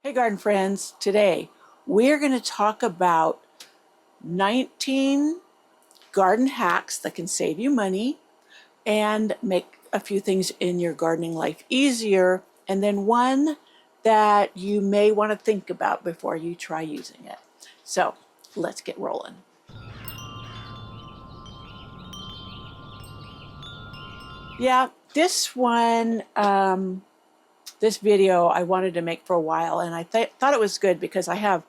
Hey garden friends, today we're going to talk about 19 garden hacks that can save you money and make a few things in your gardening life easier, and then one that you may want to think about before you try using it. So let's get rolling. Yeah, this one, this video I wanted to make for a while, and I thought it was good because I have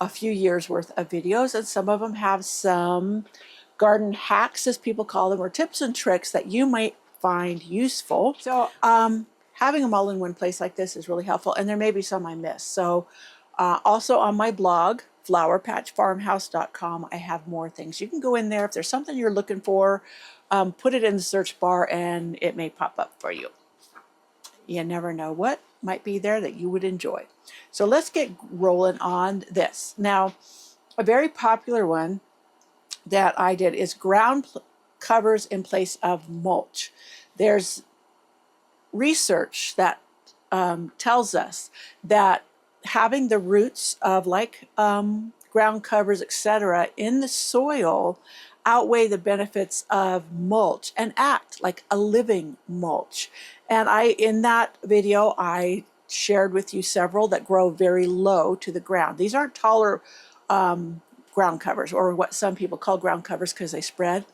a few years worth of videos, and some of them have some garden hacks, as people call them, or tips and tricks that you might find useful. So having them all in one place like this is really helpful, and there may be some I missed. So also on my blog, flowerpatchfarmhouse.com, I have more things. You can go in there. If there's something you're looking for, put it in the search bar and it may pop up for you. You never know what might be there that you would enjoy. So let's get rolling on this. Now, a very popular one that I did is ground covers in place of mulch. There's research that tells us that having the roots of ground covers, etc., in the soil outweigh the benefits of mulch and act like a living mulch. And in that video, I shared with you several that grow very low to the ground. These aren't taller ground covers, or what some people call ground covers because they spread.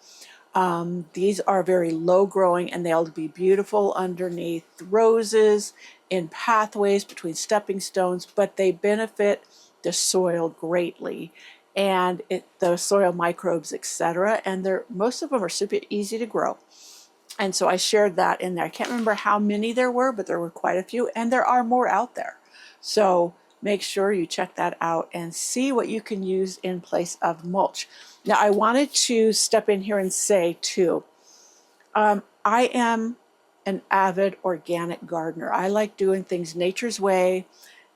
These are very low growing, and they'll be beautiful underneath roses, in pathways, between stepping stones, but they benefit the soil greatly, and the soil microbes, etc. And most of them are super easy to grow. And so I shared that in there. I can't remember how many there were, but there were quite a few, and there are more out there. So make sure you check that out and see what you can use in place of mulch. Now, I wanted to step in here and say, too, I am an avid organic gardener. I like doing things nature's way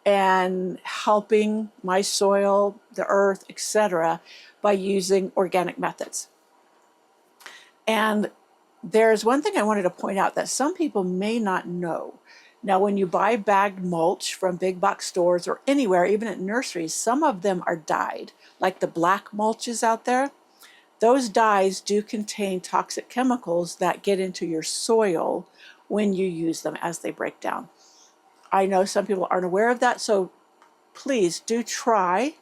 and helping my soil, the earth, etc., by using organic methods. And there's one thing I wanted to point out that some people may not know. Now, when you buy bagged mulch from big box stores or anywhere, even at nurseries, some of them are dyed, like the black mulches out there. Those dyes do contain toxic chemicals that get into your soil when you use them as they break down. I know some people aren't aware of that, so please do try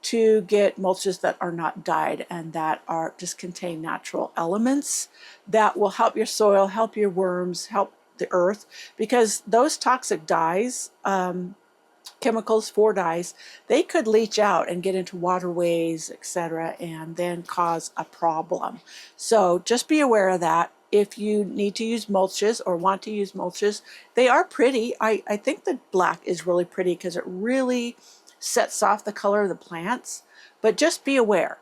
to get mulches that are not dyed and that just contain natural elements that will help your soil, help your worms, help the earth, because those toxic dyes, chemicals for dyes, they could leach out and get into waterways, etc., and then cause a problem. So just be aware of that. If you need to use mulches or want to use mulches, they are pretty. I think the black is really pretty because it really sets off the color of the plants, but just be aware,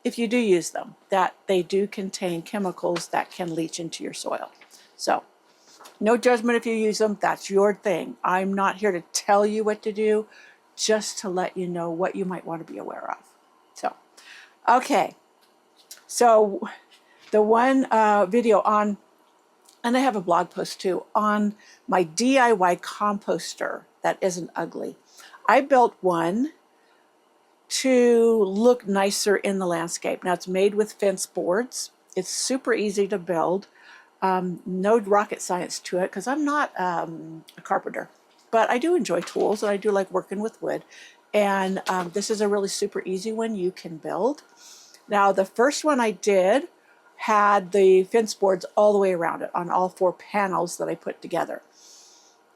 if you do use them, that they do contain chemicals that can leach into your soil. So no judgment if you use them, that's your thing. I'm not here to tell you what to do, just to let you know what you might want to be aware of. So, okay, so the one video on, and I have a blog post too, on my DIY composter that isn't ugly. I built one to look nicer in the landscape. Now, it's made with fence boards. It's super easy to build. No rocket science to it because I'm not a carpenter, but I do enjoy tools and I do like working with wood. And this is a really super easy one you can build. Now, the first one I did had the fence boards all the way around it on all 4 panels that I put together.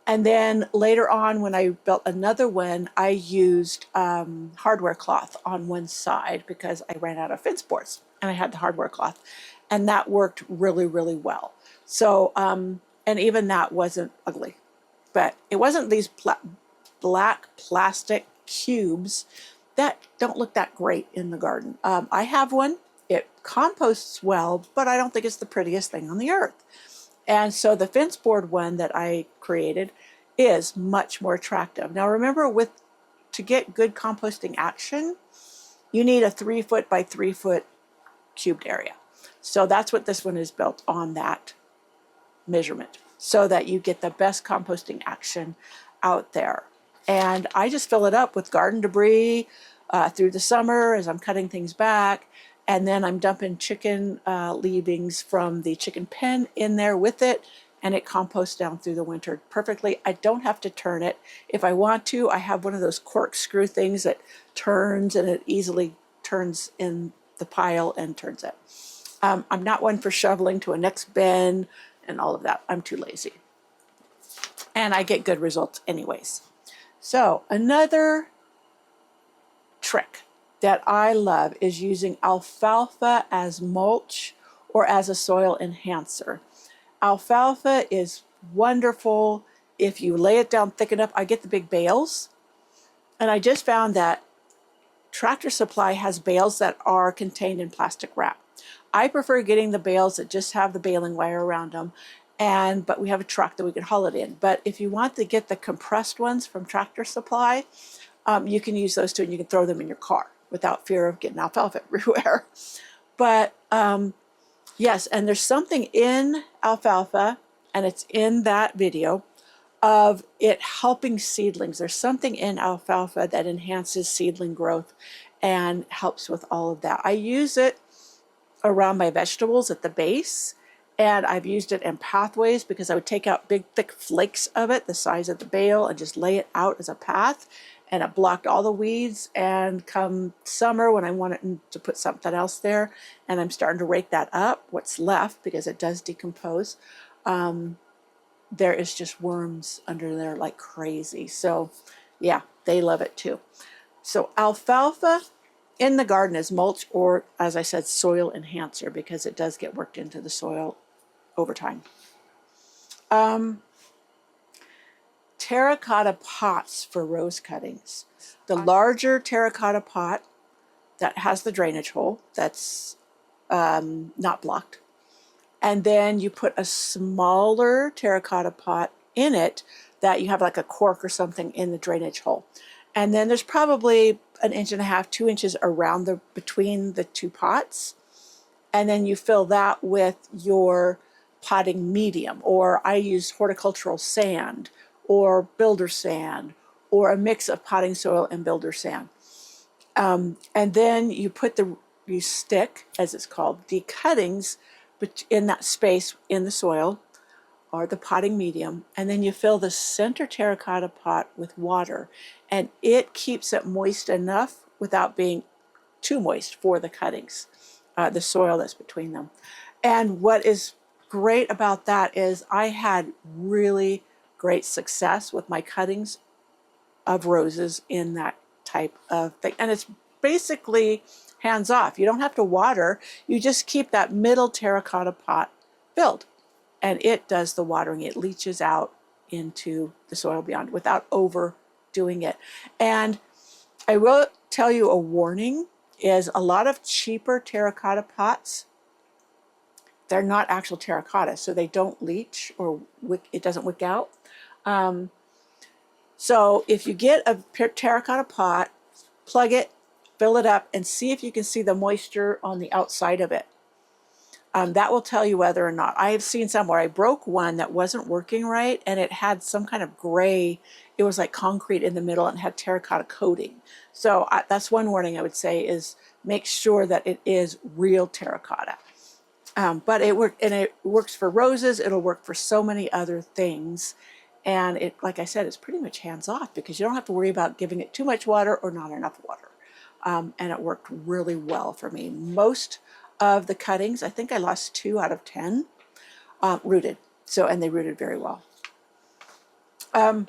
And then later on, when I built another one, I used hardware cloth on one side because I ran out of fence boards and I had the hardware cloth. And that worked really, really well. So, and even that wasn't ugly. But it wasn't these black plastic cubes that don't look that great in the garden. I have one. It composts well, but I don't think it's the prettiest thing on the earth. And so the fence board one that I created is much more attractive. Now remember, to get good composting action, you need a 3-foot by 3-foot cubed area. So that's what this one is built on, that measurement, so that you get the best composting action out there. And I just fill it up with garden debris through the summer as I'm cutting things back. And then I'm dumping chicken leavings from the chicken pen in there with it, and it composts down through the winter perfectly. I don't have to turn it. If I want to, I have one of those corkscrew things that turns, and it easily turns in the pile and turns it. I'm not one for shoveling to a next bin and all of that. I'm too lazy. And I get good results anyways. So another trick that I love is using alfalfa as mulch or as a soil enhancer. Alfalfa is wonderful if you lay it down thick enough. I get the big bales, and I just found that Tractor Supply has bales that are contained in plastic wrap. I prefer getting the bales that just have the baling wire around them, but we have a truck that we can haul it in. But if you want to get the compressed ones from Tractor Supply, you can use those too, and you can throw them in your car without fear of getting alfalfa everywhere. But yes, and there's something in alfalfa, and it's in that video, of it helping seedlings. There's something in alfalfa that enhances seedling growth and helps with all of that. I use it around my vegetables at the base, and I've used it in pathways because I would take out big thick flakes of it the size of the bale and just lay it out as a path, and it blocked all the weeds. And come summer, when I wanted to put something else there and I'm starting to rake that up, what's left, because it does decompose, there is just worms under there like crazy. So yeah, they love it too. So alfalfa in the garden is mulch, or as I said, soil enhancer, because it does get worked into the soil over time. Terracotta pots for rose cuttings. The larger terracotta pot that has the drainage hole that's not blocked, and then you put a smaller terracotta pot in it that you have like a cork or something in the drainage hole. And then there's probably 1.5 inches, 2 inches around between the two pots. And then you fill that with your potting medium, or I use horticultural sand or builder sand, or a mix of potting soil and builder sand. And then you put you stick, as it's called, the cuttings in that space in the soil or the potting medium, and then you fill the center terracotta pot with water, and it keeps it moist enough without being too moist for the cuttings, the soil that's between them. And what is great about that is I had really great success with my cuttings of roses in that type of thing. And it's basically hands off. You don't have to water. You just keep that middle terracotta pot filled, and it does the watering. It leaches out into the soil beyond without overdoing it. And I will tell you a warning is a lot of cheaper terracotta pots, they're not actual terracotta, so they don't leach, or it doesn't wick out. So if you get a terracotta pot, plug it, fill it up, and see if you can see the moisture on the outside of it. That will tell you whether or not. I have seen some where I broke one that wasn't working right, and it had some kind of gray, it was like concrete in the middle, and had terracotta coating. So that's one warning I would say, is make sure that it is real terracotta. But it works for roses. It'll work for so many other things. And it, like I said, it's pretty much hands off, because you don't have to worry about giving it too much water or not enough water. And it worked really well for me. Most of the cuttings, I think I lost 2 out of 10, rooted. And they rooted very well. I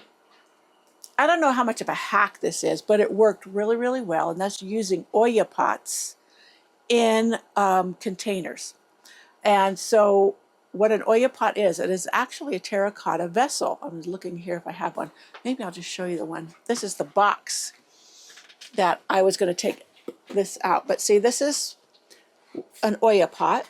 don't know how much of a hack this is, but it worked really, really well. And that's using Oya pots in containers. And so what an Oya pot is, it is actually a terracotta vessel. I'm looking here if I have one. Maybe I'll just show you the one. This is the box that I was going to take this out. But see, this is an Oya pot,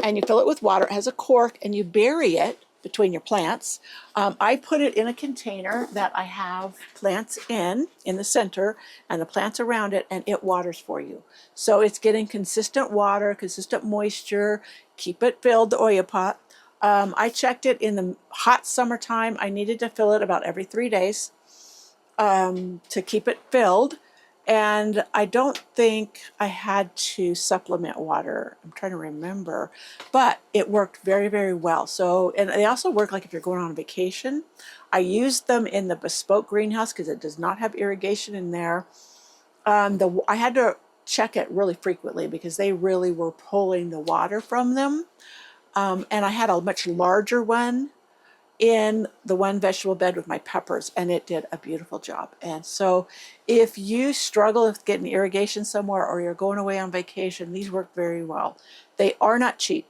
and you fill it with water. It has a cork, and you bury it between your plants. I put it in a container that I have plants in the center, and the plants around it, and it waters for you. So it's getting consistent water, consistent moisture. Keep it filled, the Oya pot. I checked it in the hot summertime. I needed to fill it about every 3 days. to keep it filled. And I don't think I had to supplement water. I'm trying to remember, but it worked very, very well. So, and they also work like if you're going on vacation. I used them in the bespoke greenhouse because it does not have irrigation in there. I had to check it really frequently because they really were pulling the water from them. And I had a much larger one in the one vegetable bed with my peppers, and it did a beautiful job. And so if you struggle with getting irrigation somewhere or you're going away on vacation, these work very well. They are not cheap,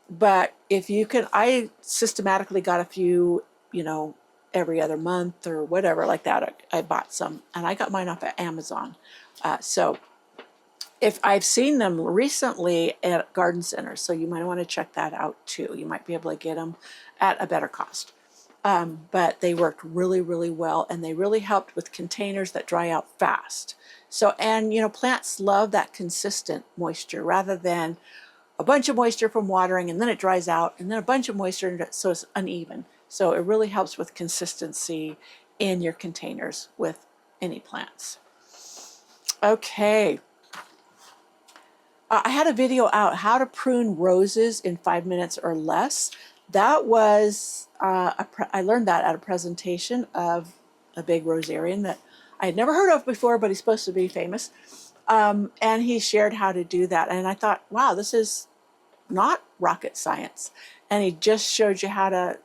but if you can, I systematically got a few, every other month or whatever like that. I bought some, and I got mine off at Amazon. So if I've seen them recently at garden centers, so you might want to check that out too. You might be able to get them at a better cost. But they worked really, really well, and they really helped with containers that dry out fast. So, and plants love that consistent moisture rather than a bunch of moisture from watering and then it dries out and then a bunch of moisture, so it's uneven. So it really helps with consistency in your containers with any plants. Okay. I had a video out, how to prune roses in 5 minutes or less. That was, I learned that at a presentation of a big rosarian that I had never heard of before, but he's supposed to be famous. And he shared how to do that. And I thought, wow, this is not rocket science. And he just showed you how to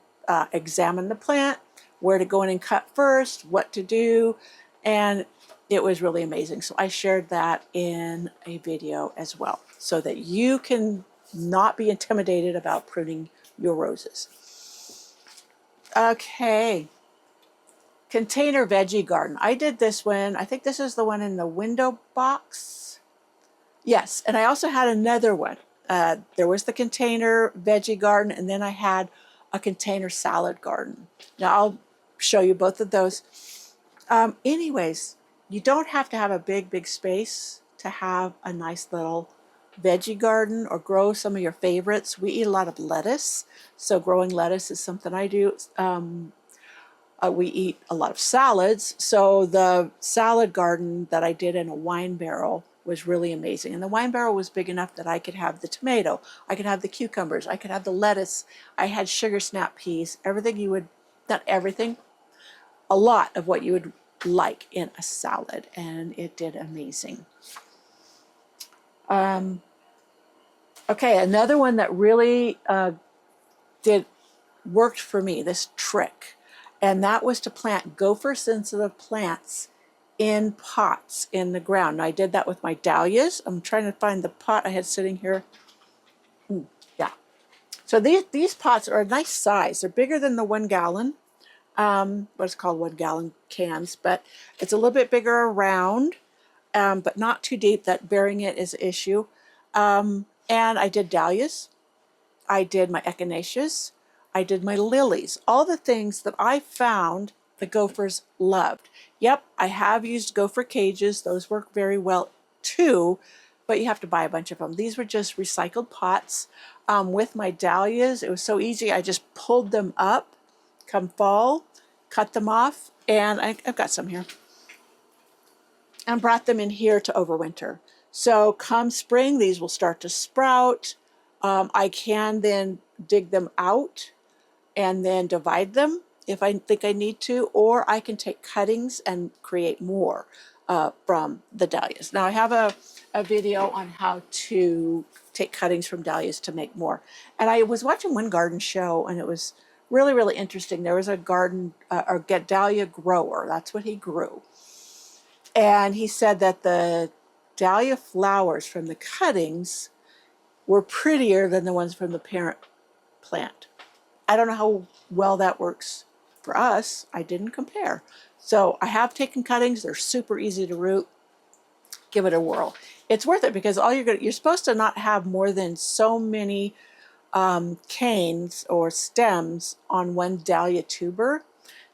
examine the plant, where to go in and cut first, what to do. And it was really amazing. So I shared that in a video as well, so that you can not be intimidated about pruning your roses. Okay. Container veggie garden. I did this one. I think this is the one in the window box. Yes, and I also had another one. There was the container veggie garden, and then I had a container salad garden. Now I'll show you both of those. Anyways, you don't have to have a big space to have a nice little veggie garden or grow some of your favorites. We eat a lot of lettuce, so growing lettuce is something I do. We eat a lot of salads, so the salad garden that I did in a wine barrel was really amazing. And the wine barrel was big enough that I could have the tomato, I could have the cucumbers, I could have the lettuce, I had sugar snap peas, everything you would, not everything, a lot of what you would like in a salad, and it did amazing. Okay, another one that really worked for me, this trick, and that was to plant gopher sensitive plants in pots in the ground. And I did that with my dahlias. I'm trying to find the pot I had sitting here. Yeah. So these pots are a nice size. They're bigger than the 1 gallon, what's called 1 gallon cans, but it's a little bit bigger around, but not too deep. That burying it is an issue. And I did dahlias. I did my echinaceas. I did my lilies. All the things that I found the gophers loved. Yep, I have used gopher cages. Those work very well too, but you have to buy a bunch of them. These were just recycled pots. With my dahlias, it was so easy. I just pulled them up come fall, cut them off, and I've got some here, and brought them in here to overwinter. So come spring, these will start to sprout. I can then dig them out and then divide them if I think I need to, or I can take cuttings and create more from the dahlias. Now I have a video on how to take cuttings from dahlias to make more. And I was watching one garden show, and it was really, really interesting. There was a garden, or dahlia grower, that's what he grew. And he said that the dahlia flowers from the cuttings were prettier than the ones from the parent plant. I don't know how well that works for us. I didn't compare. So I have taken cuttings. They're super easy to root. Give it a whirl. It's worth it because you're supposed to not have more than so many canes or stems on one dahlia tuber.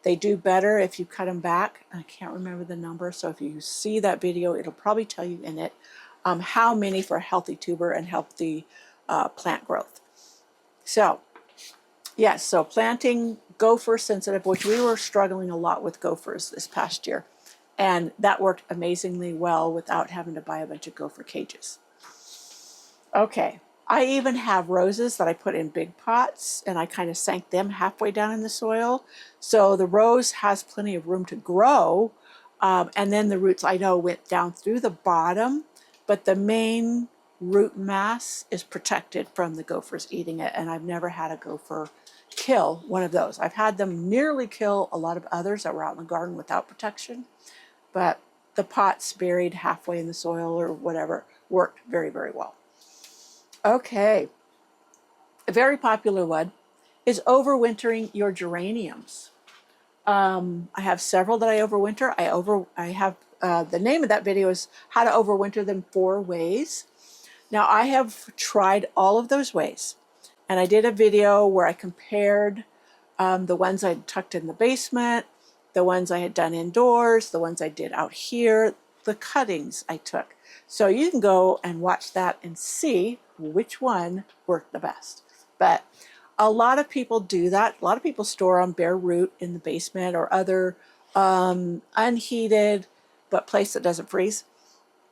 They do better if you cut them back. I can't remember the number, so if you see that video, it'll probably tell you in it how many for a healthy tuber and healthy plant growth. So Yes, so planting Gopher Sensitive, which we were struggling a lot with gophers this past year. And that worked amazingly well without having to buy a bunch of gopher cages. Okay, I even have roses that I put in big pots, and I kind of sank them halfway down in the soil. So the rose has plenty of room to grow. And then the roots, I know, went down through the bottom, but the main root mass is protected from the gophers eating it. And I've never had a gopher kill one of those. I've had them nearly kill a lot of others that were out in the garden without protection, but the pots buried halfway in the soil or whatever worked very, very well. Okay, a very popular one is overwintering your geraniums. I have several that I overwinter. I have the name of that video is How to Overwinter Them 4 Ways. Now I have tried all of those ways, and I did a video where I compared the ones I tucked in the basement, the ones I had done indoors, the ones I did out here, the cuttings I took. So you can go and watch that and see which one worked the best. But a lot of people do that. A lot of people store on bare root in the basement or other unheated but place that doesn't freeze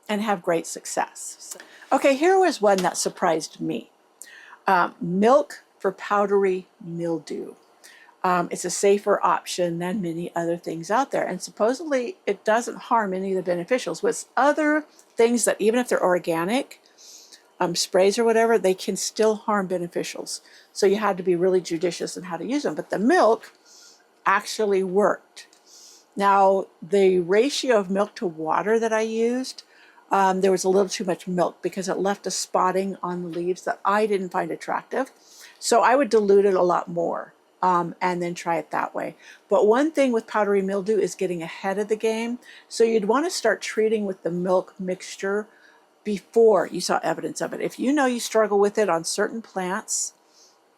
and have great success. Okay, here was one that surprised me. Milk for powdery mildew. It's a safer option than many other things out there. And supposedly it doesn't harm any of the beneficials. With other things that even if they're organic, sprays or whatever, they can still harm beneficials. So you had to be really judicious in how to use them. But the milk actually worked. Now, the ratio of milk to water that I used, there was a little too much milk because it left a spotting on the leaves that I didn't find attractive. So I would dilute it a lot more. And then try it that way. But one thing with powdery mildew is getting ahead of the game. So you'd want to start treating with the milk mixture before you saw evidence of it. If you know you struggle with it on certain plants,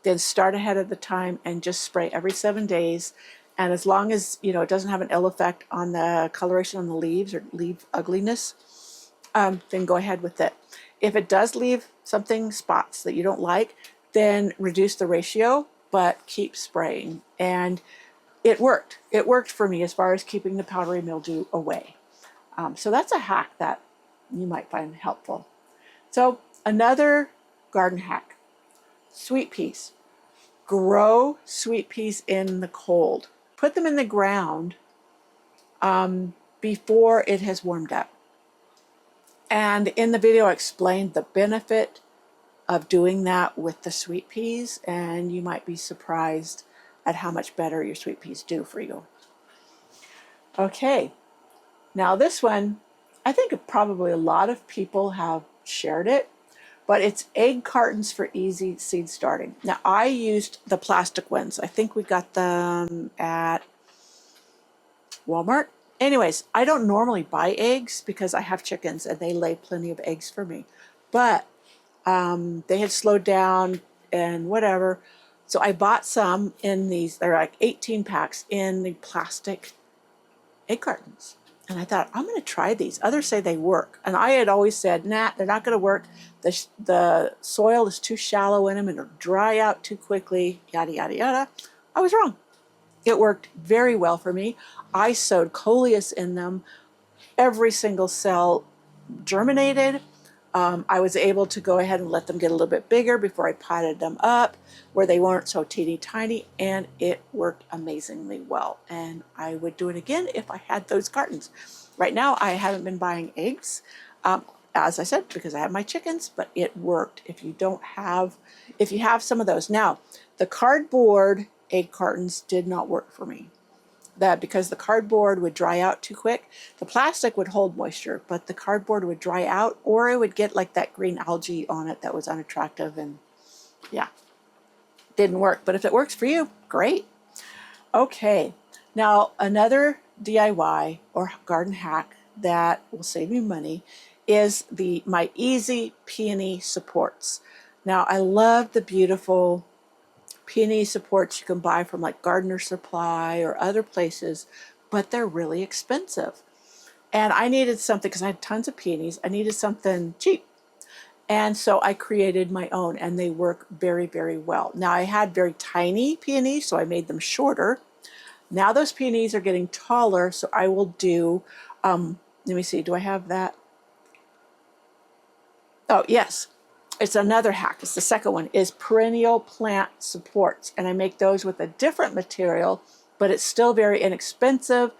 then start ahead of the time and just spray every 7 days. And as long as it doesn't have an ill effect on the coloration on the leaves or leaf ugliness, then go ahead with it. If it does leave spots that you don't like, then reduce the ratio, but keep spraying. And it worked. It worked for me as far as keeping the powdery mildew away. So that's a hack that you might find helpful. So another garden hack, sweet peas. Grow sweet peas in the cold. Put them in the ground before it has warmed up. And in the video I explained the benefit of doing that with the sweet peas, and you might be surprised at how much better your sweet peas do for you. Okay, now this one, I think probably a lot of people have shared it, but it's egg cartons for easy seed starting. Now I used the plastic ones. I think we got them at Walmart. Anyways, I don't normally buy eggs because I have chickens and they lay plenty of eggs for me, but they had slowed down and whatever. So I bought some in these, they're like 18 packs in the plastic egg cartons. And I thought, I'm going to try these. Others say they work. And I had always said, nah, they're not going to work. The soil is too shallow in them and it'll dry out too quickly, yada, yada, yada. I was wrong. It worked very well for me. I sowed coleus in them. Every single cell germinated. I was able to go ahead and let them get a little bit bigger before I potted them up where they weren't so teeny tiny, and it worked amazingly well. And I would do it again if I had those cartons. Right now I haven't been buying eggs, as I said, because I have my chickens, but it worked if you have some of those. Now, the cardboard egg cartons did not work for me. That because the cardboard would dry out too quick. The plastic would hold moisture, but the cardboard would dry out, or it would get like that green algae on it that was unattractive, and yeah, didn't work. But if it works for you, great. Okay, now another DIY or garden hack that will save you money is my easy peony supports. Now I love the beautiful peony supports you can buy from like Gardener Supply or other places, but they're really expensive. And I needed something, because I had tons of peonies, I needed something cheap. And so I created my own, and they work very, very well. Now I had very tiny peonies, so I made them shorter. Now those peonies are getting taller, so I will do, let me see, do I have that? Oh, yes. It's another hack. It's the second one, is perennial plant supports. And I make those with a different material, but it's still very inexpensive,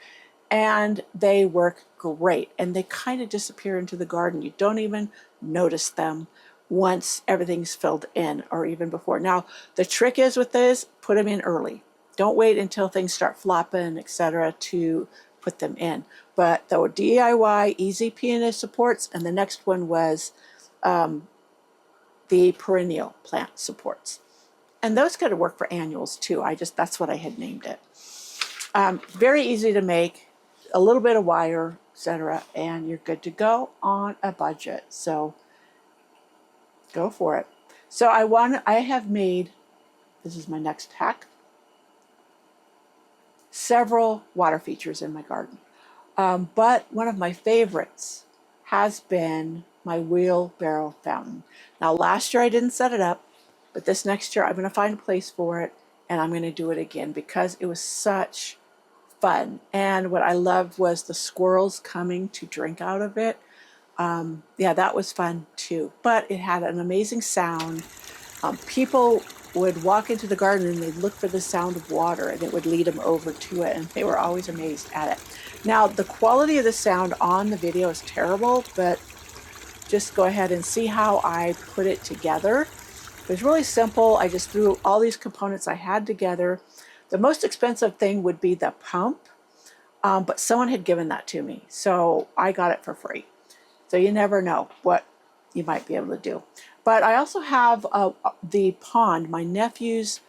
and they work great. And they kind of disappear into the garden. You don't even notice them once everything's filled in, or even before. Now, the trick is with this, put them in early. Don't wait until things start flopping, etc., to put them in. But the DIY easy peony supports, and the next one was the perennial plant supports. And those could work for annuals too. That's what I had named it. Very easy to make, a little bit of wire, etc., and you're good to go on a budget. So go for it. So I have made, this is my next hack, several water features in my garden. But one of my favorites has been my wheelbarrow fountain. Now, last year I didn't set it up, but this next year I'm going to find a place for it, and I'm going to do it again because it was such fun. And what I loved was the squirrels coming to drink out of it. Yeah, that was fun too. But it had an amazing sound. People would walk into the garden and they'd look for the sound of water, and it would lead them over to it, and they were always amazed at it. Now, the quality of the sound on the video is terrible, but just go ahead and see how I put it together. It was really simple. I just threw all these components I had together. The most expensive thing would be the pump, but someone had given that to me, so I got it for free. So you never know what you might be able to do. But I also have the pond. My nephews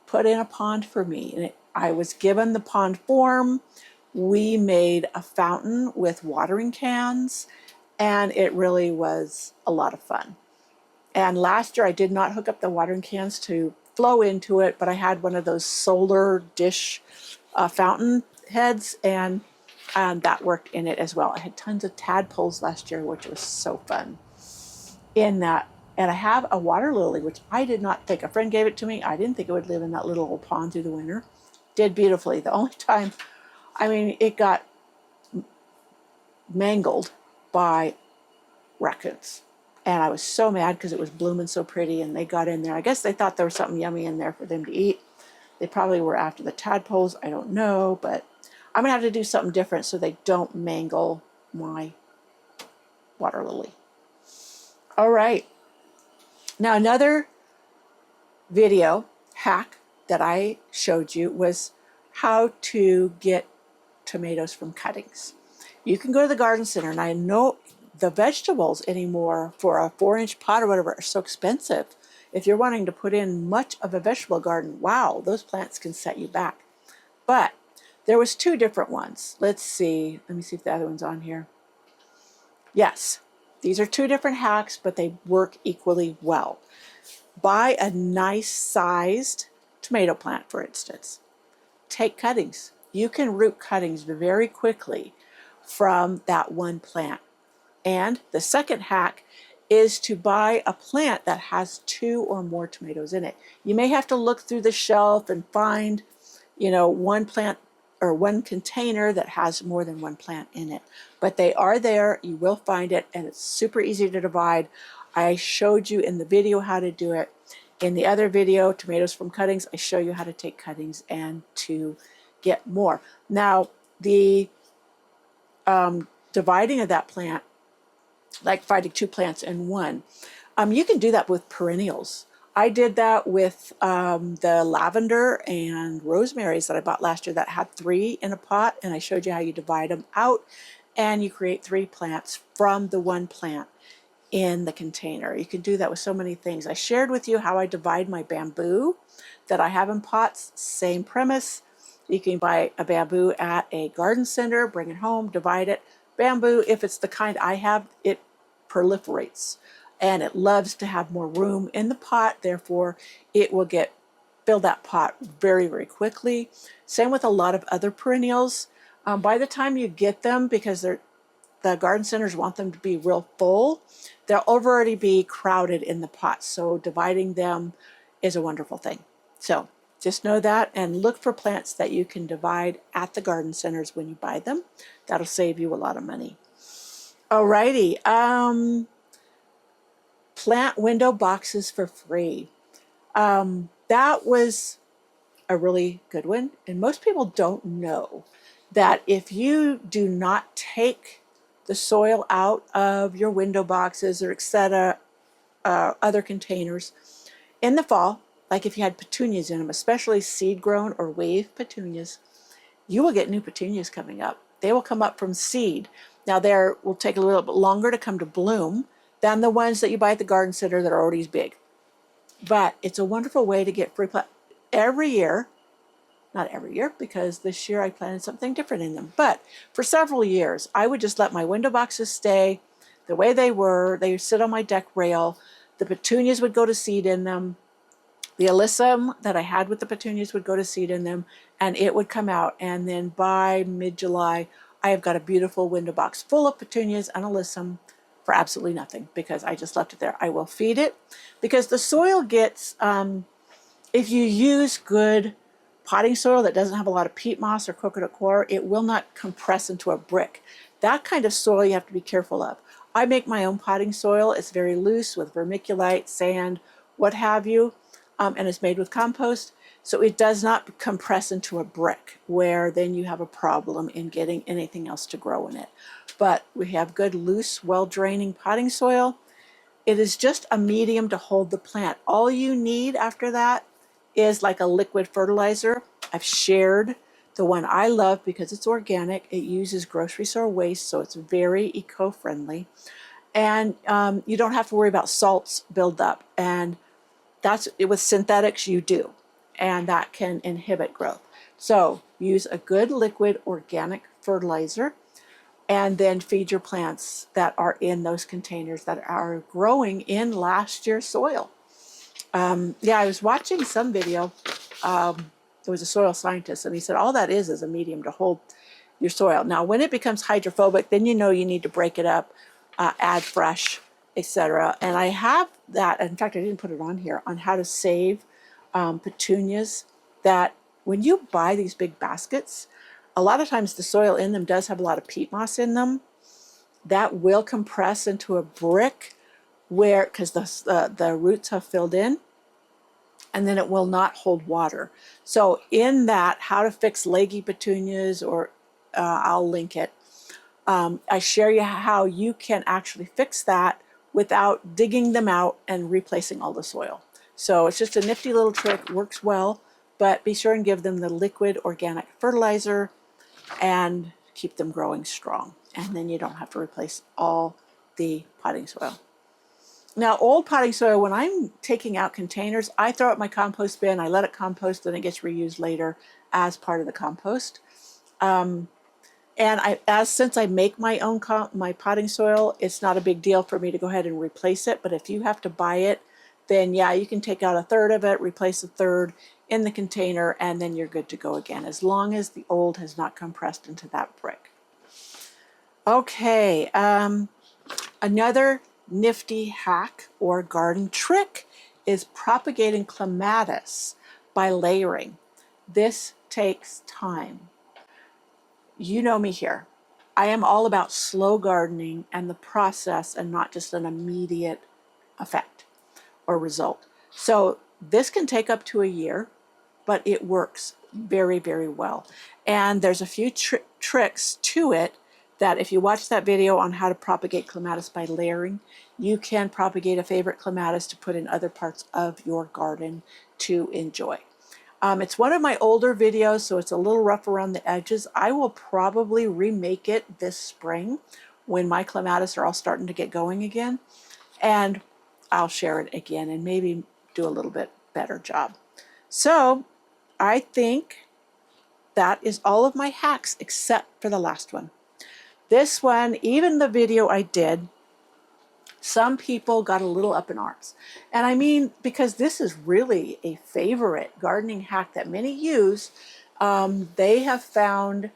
put in a pond for me, and I was given the pond form. We made a fountain with watering cans, and it really was a lot of fun. And last year I did not hook up the watering cans to flow into it, but I had one of those solar dish fountain heads, and that worked in it as well. I had tons of tadpoles last year, which was so fun in that. And I have a water lily, which I did not think. A friend gave it to me. I didn't think it would live in that little old pond through the winter. Did beautifully. The only time, it got mangled by raccoons. And I was so mad because it was blooming so pretty, and they got in there. I guess they thought there was something yummy in there for them to eat. They probably were after the tadpoles. I don't know, but I'm going to have to do something different so they don't mangle my water lily. All right. Now, another video hack that I showed you was how to get tomatoes from cuttings. You can go to the garden center, and I know the vegetables anymore for a 4-inch pot or whatever are so expensive. If you're wanting to put in much of a vegetable garden, wow, those plants can set you back. But there was 2 different ones. Let me see if the other one's on here. Yes, these are 2 different hacks, but they work equally well. Buy a nice sized tomato plant, for instance. Take cuttings. You can root cuttings very quickly from that one plant. And the second hack is to buy a plant that has 2 or more tomatoes in it. You may have to look through the shelf and find, one plant or one container that has more than one plant in it. But they are there. You will find it, and it's super easy to divide. I showed you in the video how to do it. In the other video, Tomatoes from Cuttings, I show you how to take cuttings and to get more. Now, the dividing of that plant, like finding 2 plants in one, you can do that with perennials. I did that with the lavender and rosemaries that I bought last year that had 3 in a pot, and I showed you how you divide them out and you create 3 plants from the one plant in the container. You can do that with so many things. I shared with you how I divide my bamboo that I have in pots. Same premise. You can buy a bamboo at a garden center, bring it home, divide it. Bamboo, if it's the kind I have, it proliferates and it loves to have more room in the pot. Therefore, it will fill that pot very, very quickly. Same with a lot of other perennials. By the time you get them, because the garden centers want them to be real full, they'll already be crowded in the pots. So dividing them is a wonderful thing. So just know that, and look for plants that you can divide at the garden centers when you buy them. That'll save you a lot of money. Alrighty, plant window boxes for free. That was a really good one, and most people don't know that if you do not take the soil out of your window boxes or etc. Other containers in the fall, like if you had petunias in them, especially seed grown or wave petunias, you will get new petunias coming up. They will come up from seed. Now they will take a little bit longer to come to bloom than the ones that you buy at the garden center that are already big. But it's a wonderful way to get free plant every year. Not every year, because this year I planted something different in them. But for several years, I would just let my window boxes stay the way they were. They would sit on my deck rail. The petunias would go to seed in them. The alyssum that I had with the petunias would go to seed in them, and it would come out. And then by mid-July, I have got a beautiful window box full of petunias and alyssum for absolutely nothing, because I just left it there. I will feed it, because the soil gets, if you use good potting soil that doesn't have a lot of peat moss or coconut coir, it will not compress into a brick. That kind of soil you have to be careful of. I make my own potting soil. It's very loose with vermiculite, sand, what have you, and it's made with compost. So it does not compress into a brick, where then you have a problem in getting anything else to grow in it. But we have good, loose, well-draining potting soil. It is just a medium to hold the plant. All you need after that is like a liquid fertilizer. I've shared the one I love because it's organic. It uses grocery store waste, so it's very eco-friendly. And you don't have to worry about salts buildup. And that's with synthetics you do. And that can inhibit growth. So use a good liquid organic fertilizer, and then feed your plants that are in those containers that are growing in last year's soil. Yeah, I was watching some video. It was a soil scientist, and he said all that is a medium to hold your soil. Now, when it becomes hydrophobic, then you know you need to break it up, add fresh, etc. And I have that. In fact, I didn't put it on here, on how to save petunias. That when you buy these big baskets, a lot of times the soil in them does have a lot of peat moss in them. That will compress into a brick, where, because the roots have filled in, and then it will not hold water. So in that, how to fix leggy petunias, or I'll link it. I share you how you can actually fix that without digging them out and replacing all the soil. So it's just a nifty little trick, works well, but be sure and give them the liquid organic fertilizer and keep them growing strong. And then you don't have to replace all the potting soil. Now, old potting soil, when I'm taking out containers, I throw it in my compost bin. I let it compost, and it gets reused later as part of the compost. And since I make my own my potting soil, it's not a big deal for me to go ahead and replace it. But if you have to buy it, then yeah, you can take out a third of it, replace a third in the container, and then you're good to go again, as long as the old has not compressed into that brick. Okay, another nifty hack or garden trick is propagating clematis by layering. This takes time. You know me here. I am all about slow gardening and the process, and not just an immediate effect or result. So this can take up to a year, but it works very, very well. And there's a few tricks to it, that if you watch that video on how to propagate clematis by layering, you can propagate a favorite clematis to put in other parts of your garden to enjoy. It's one of my older videos, so it's a little rough around the edges. I will probably remake it this spring when my clematis are all starting to get going again, and I'll share it again and maybe do a little bit better job. So I think that is all of my hacks except for the last one. This one, even the video I did, some people got a little up in arms. And I mean, because this is really a favorite gardening hack that many use. They have found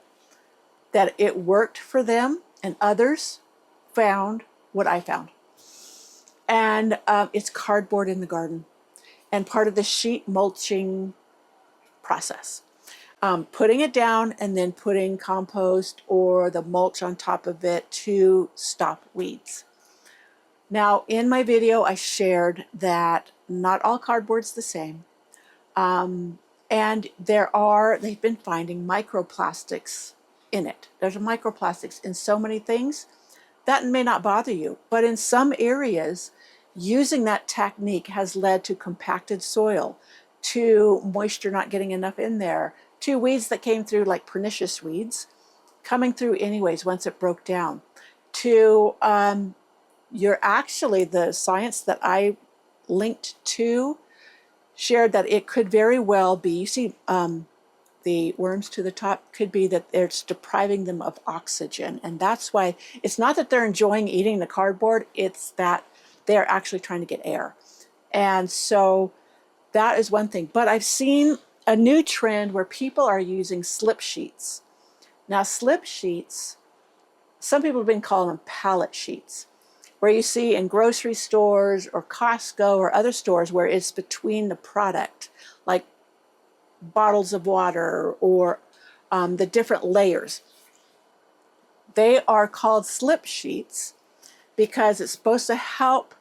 that it worked for them. and others found what I found. And it's cardboard in the garden and part of the sheet mulching process. Putting it down and then putting compost or the mulch on top of it to stop weeds. Now, in my video, I shared that not all cardboard's the same. And they've been finding microplastics in it. There's microplastics in so many things that may not bother you, but in some areas, using that technique has led to compacted soil, to moisture not getting enough in there, to weeds that came through like pernicious weeds, coming through anyways once it broke down, to the science that I linked to shared that it could very well be, you see the worms to the top, could be that it's depriving them of oxygen. And that's why it's not that they're enjoying eating the cardboard, it's that they're actually trying to get air. And so that is one thing. But I've seen a new trend where people are using slip sheets. Now, slip sheets, some people have been calling them pallet sheets, where you see in grocery stores or Costco or other stores where it's between the product, like bottles of water or the different layers. They are called slip sheets because it's supposed to help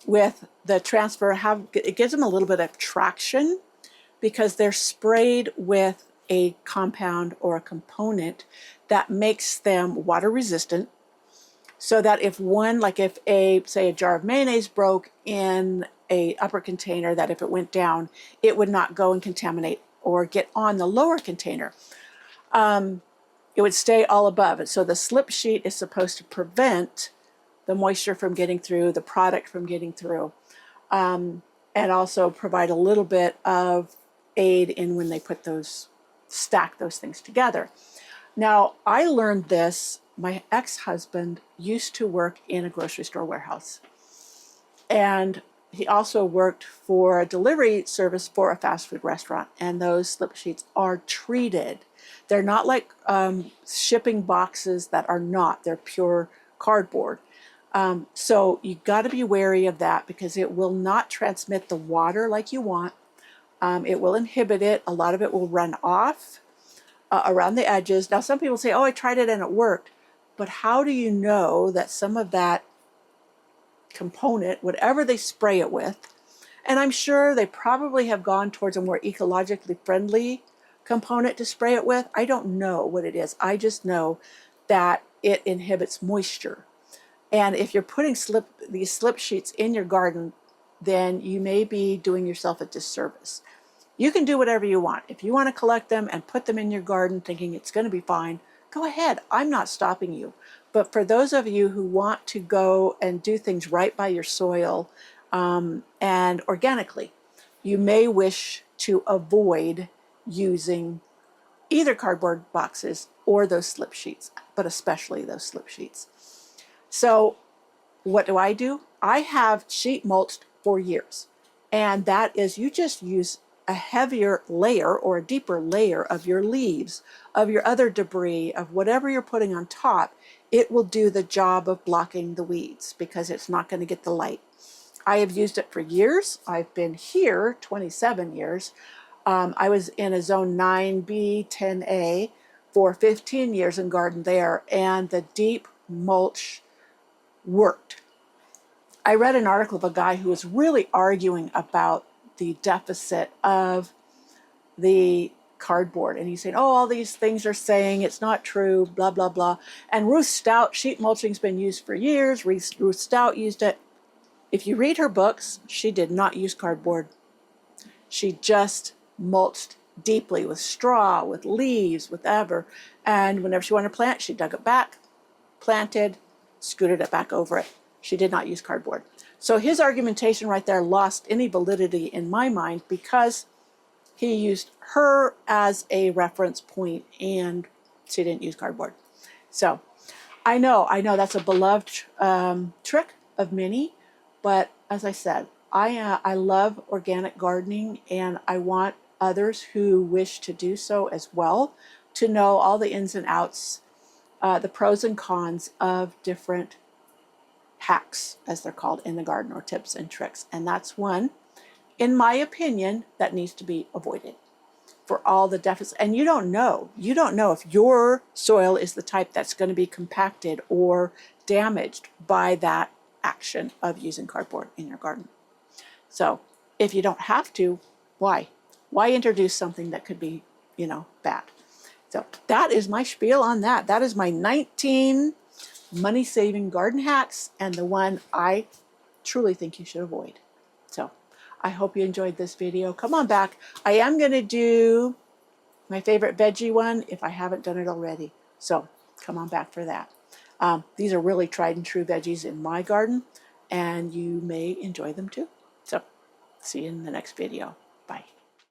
with the transfer. It gives them a little bit of traction because they're sprayed with a compound or a component that makes them water resistant, so that if say a jar of mayonnaise broke in a upper container, that if it went down, it would not go and contaminate or get on the lower container. It would stay all above it. So the slip sheet is supposed to prevent the moisture from getting through, the product from getting through, and also provide a little bit of aid in when they stack those things together. Now, I learned this. My ex-husband used to work in a grocery store warehouse, and he also worked for a delivery service for a fast food restaurant, and those slip sheets are treated. They're not like shipping boxes that are not. They're pure cardboard. So you got to be wary of that because it will not transmit the water like you want. It will inhibit it. A lot of it will run off around the edges. Now, some people say, oh, I tried it and it worked. But how do you know that some of that component, whatever they spray it with, and I'm sure they probably have gone towards a more ecologically friendly component to spray it with. I don't know what it is. I just know that it inhibits moisture. And if you're putting these slip sheets in your garden, then you may be doing yourself a disservice. You can do whatever you want. If you want to collect them and put them in your garden thinking it's going to be fine, go ahead. I'm not stopping you. But for those of you who want to go and do things right by your soil and organically, you may wish to avoid using either cardboard boxes or those slip sheets, but especially those slip sheets. So what do? I have sheet mulched for years, and that is you just use a heavier layer or a deeper layer of your leaves, of your other debris, of whatever you're putting on top. It will do the job of blocking the weeds because it's not going to get the light. I have used it for years. I've been here 27 years. I was in a zone 9B, 10A for 15 years and gardened there, and the deep mulch worked. I read an article of a guy who was really arguing about the deficit of the cardboard, and he's saying, oh, all these things are saying it's not true, blah, blah, blah. And Ruth Stout, sheet mulching's been used for years. Ruth Stout used it. If you read her books, she did not use cardboard. She just mulched deeply with straw, with leaves, with whatever. And whenever she wanted to plant, she dug it back, planted, scooted it back over it. She did not use cardboard. So his argumentation right there lost any validity in my mind because he used her as a reference point and she didn't use cardboard. So I know that's a beloved trick of many, but as I said, I love organic gardening, and I want others who wish to do so as well to know all the ins and outs the pros and cons of different hacks, as they're called in the garden, or tips and tricks. And that's one, in my opinion, that needs to be avoided for all the deficits. And you don't know if your soil is the type that's going to be compacted or damaged by that action of using cardboard in your garden. So if you don't have to, why introduce something that could be, bad? So that is my spiel on that. That is my 19 money-saving garden hacks, and the one I truly think you should avoid. So I hope you enjoyed this video. Come on back. I am going to do my favorite veggie one if I haven't done it already. So come on back for that. These are really tried and true veggies in my garden, and you may enjoy them too. So see you in the next video. Bye.